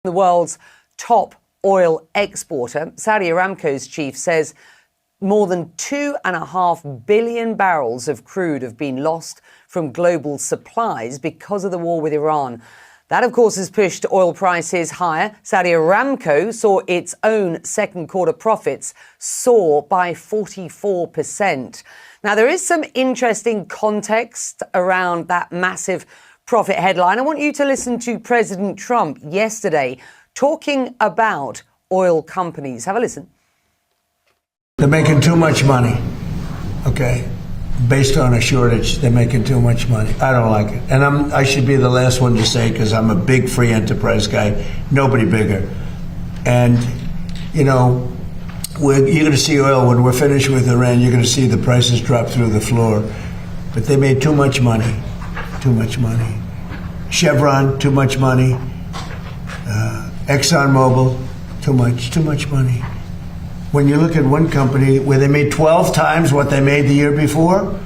The world's top oil exporter, Saudi Aramco's chief, says more than 2.5 billion barrels of crude have been lost from global supplies because of the war with Iran. That, of course, has pushed oil prices higher. Saudi Aramco saw its own second quarter profits soar by 44%. Now, there is some interesting context around that massive profit headline. I want you to listen to President Trump yesterday talking about oil companies. Have a listen. They're making too much money, okay? Based on a shortage, they're making too much money. I don't like it. And I should be the last one to say, because I'm a big free enterprise guy, nobody bigger. And, you know, you're going to see oil, when we're finished with Iran, you're going to see the prices drop through the floor. But they made too much money, too much money. Chevron, too much money. ExxonMobil, too much money. When you look at one company where they made 12 times what they made the year before,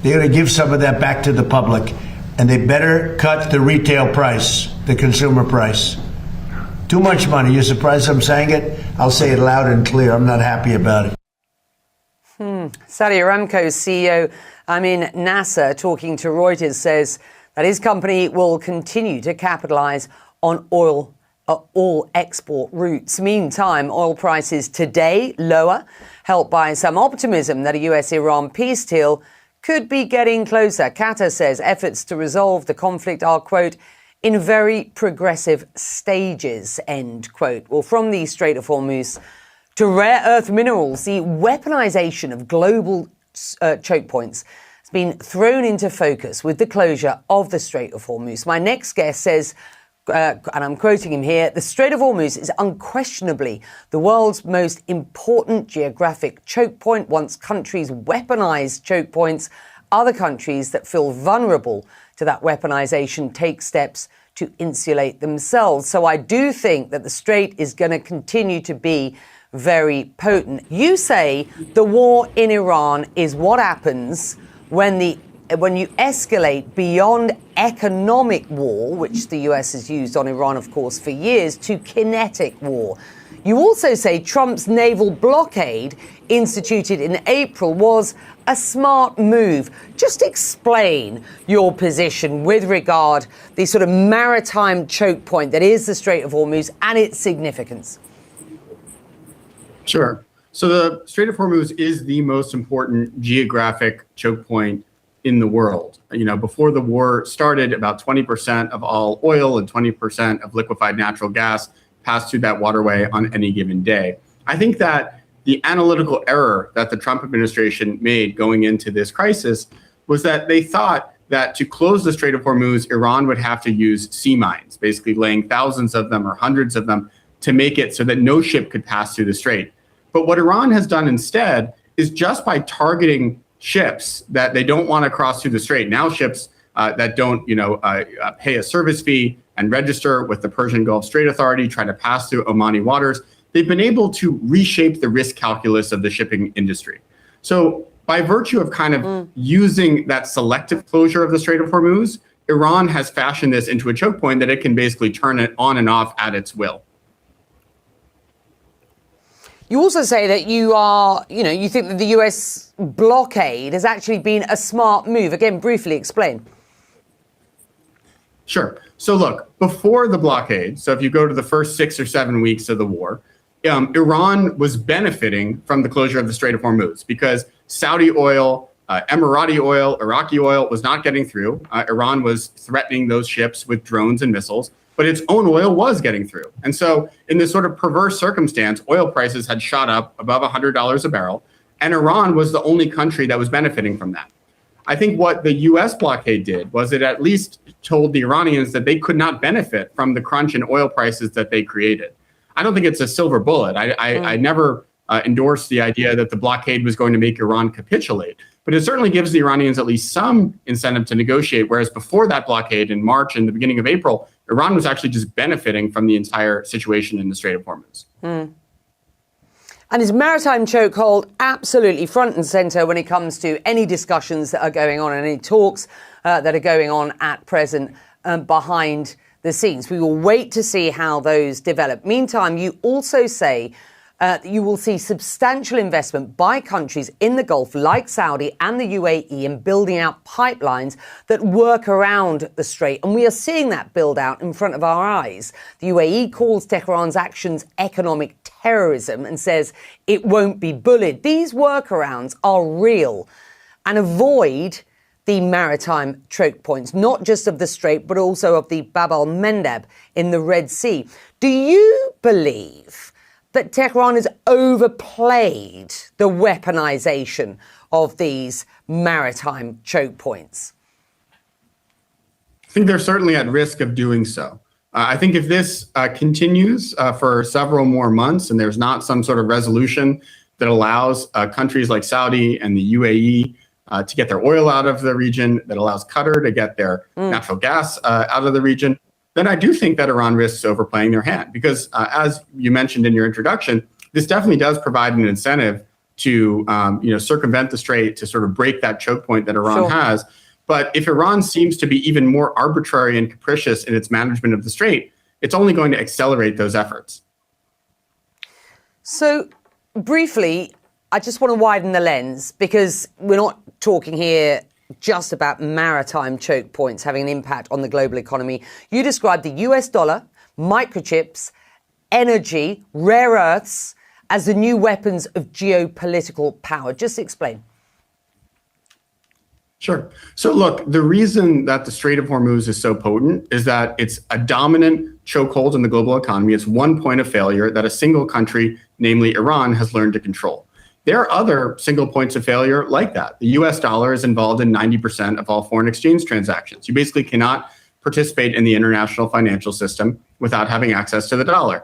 they're going to give some of that back to the public. And they better cut the retail price, the consumer price. Too much money. You're surprised I'm saying it? I'll say it loud and clear. I'm not happy about it. Saudi Aramco's CEO, Amin Nasser, talking to Reuters, says that his company will continue to capitalize on all export routes. Meantime, oil prices today lower, helped by some optimism that a US-Iran peace deal could be getting closer. Qatar says efforts to resolve the conflict are, quote, in very progressive stages, end quote. Well, from the Strait of Hormuz to rare earth minerals, the weaponization of global choke points has been thrown into focus with the closure of the Strait of Hormuz. My next guest says, and I'm quoting him here, the Strait of Hormuz is unquestionably the world's most important geographic choke point. Once countries weaponize choke points, other countries that feel vulnerable to that weaponization take steps to insulate themselves. So I do think that the Strait is going to continue to be very potent. You say the war in Iran is what happens when you escalate beyond economic war, which the US has used on Iran, of course, for years, to kinetic war. You also say Trump's naval blockade, instituted in April, was a smart move. Just explain your position with regard to the sort of maritime choke point that is the Strait of Hormuz and its significance. Sure. So the Strait of Hormuz is the most important geographic choke point in the world. You know, before the war started, about 20% of all oil and 20% of liquefied natural gas passed through that waterway on any given day. I think that the analytical error that the Trump administration made going into this crisis was that they thought that to close the Strait of Hormuz, Iran would have to use sea mines, basically laying thousands of them or hundreds of them to make it so that no ship could pass through the strait. But what Iran has done instead is, just by targeting ships that they don't want to cross through the strait, now ships that don't, pay a service fee and register with the Persian Gulf Strait Authority, try to pass through Omani waters, they've been able to reshape the risk calculus of the shipping industry. So by virtue of kind of using that selective closure of the Strait of Hormuz, Iran has fashioned this into a choke point that it can basically turn it on and off at its will. You also say that you think that the US blockade has actually been a smart move. Again, briefly explain. Sure. So look, before the blockade, so if you go to the first 6 or 7 weeks of the war, Iran was benefiting from the closure of the Strait of Hormuz because Saudi oil, Emirati oil, Iraqi oil was not getting through. Iran was threatening those ships with drones and missiles, but its own oil was getting through. And so in this sort of perverse circumstance, oil prices had shot up above $100 a barrel, and Iran was the only country that was benefiting from that. I think what the US blockade did was it at least told the Iranians that they could not benefit from the crunch in oil prices that they created. I don't think it's a silver bullet. I never endorsed the idea that the blockade was going to make Iran capitulate, but it certainly gives the Iranians at least some incentive to negotiate, whereas before that blockade in March and the beginning of April, Iran was actually just benefiting from the entire situation in the Strait of Hormuz. And is maritime chokehold absolutely front and centre when it comes to any discussions that are going on and any talks that are going on at present behind the scenes. We will wait to see how those develop. Meantime, you also say that you will see substantial investment by countries in the Gulf like Saudi and the UAE in building out pipelines that work around the strait. And we are seeing that build out in front of our eyes. The UAE calls Tehran's actions economic terrorism and says it won't be bullied. These workarounds are real and avoid the maritime choke points, not just of the Strait, but also of the Bab al-Mandeb in the Red Sea. Do you believe that Tehran has overplayed the weaponization of these maritime choke points? I think they're certainly at risk of doing so. I think if this continues for several more months and there's not some sort of resolution that allows countries like Saudi and the UAE to get their oil out of the region, that allows Qatar to get their natural gas out of the region, then I do think that Iran risks overplaying their hand. Because as you mentioned in your introduction, this definitely does provide an incentive to circumvent the strait, to sort of break that choke point that Iran has. But if Iran seems to be even more arbitrary and capricious in its management of the strait, it's only going to accelerate those efforts. So briefly, I just want to widen the lens, because we're not talking here just about maritime choke points having an impact on the global economy. You described the US dollar, microchips, energy, rare earths as the new weapons of geopolitical power. Just explain. Sure. So look, the reason that the Strait of Hormuz is so potent is that it's a dominant chokehold in the global economy. It's one point of failure that a single country, namely Iran, has learned to control. There are other single points of failure like that. The US dollar is involved in 90% of all foreign exchange transactions. You basically cannot participate in the international financial system without having access to the dollar.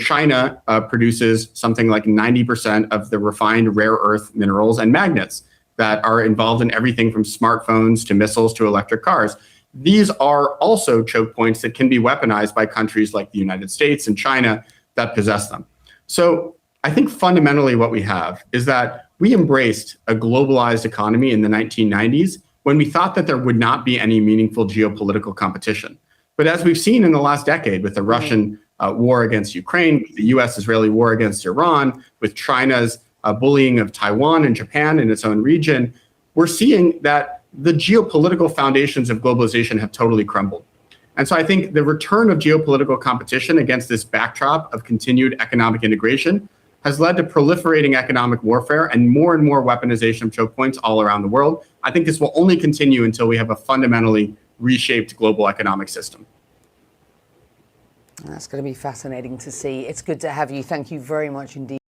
China produces something like 90% of the refined rare earth minerals and magnets that are involved in everything from smartphones to missiles to electric cars. These are also choke points that can be weaponized by countries like the United States and China that possess them. So I think fundamentally what we have is that we embraced a globalized economy in the 1990s when we thought that there would not be any meaningful geopolitical competition. But as we've seen in the last decade with the Russian war against Ukraine, the US-Israeli war against Iran, with China's bullying of Taiwan and Japan in its own region, we're seeing that the geopolitical foundations of globalization have totally crumbled. And so I think the return of geopolitical competition against this backdrop of continued economic integration has led to proliferating economic warfare and more weaponization of choke points all around the world. I think this will only continue until we have a fundamentally reshaped global economic system. That's going to be fascinating to see. It's good to have you. Thank you very much indeed.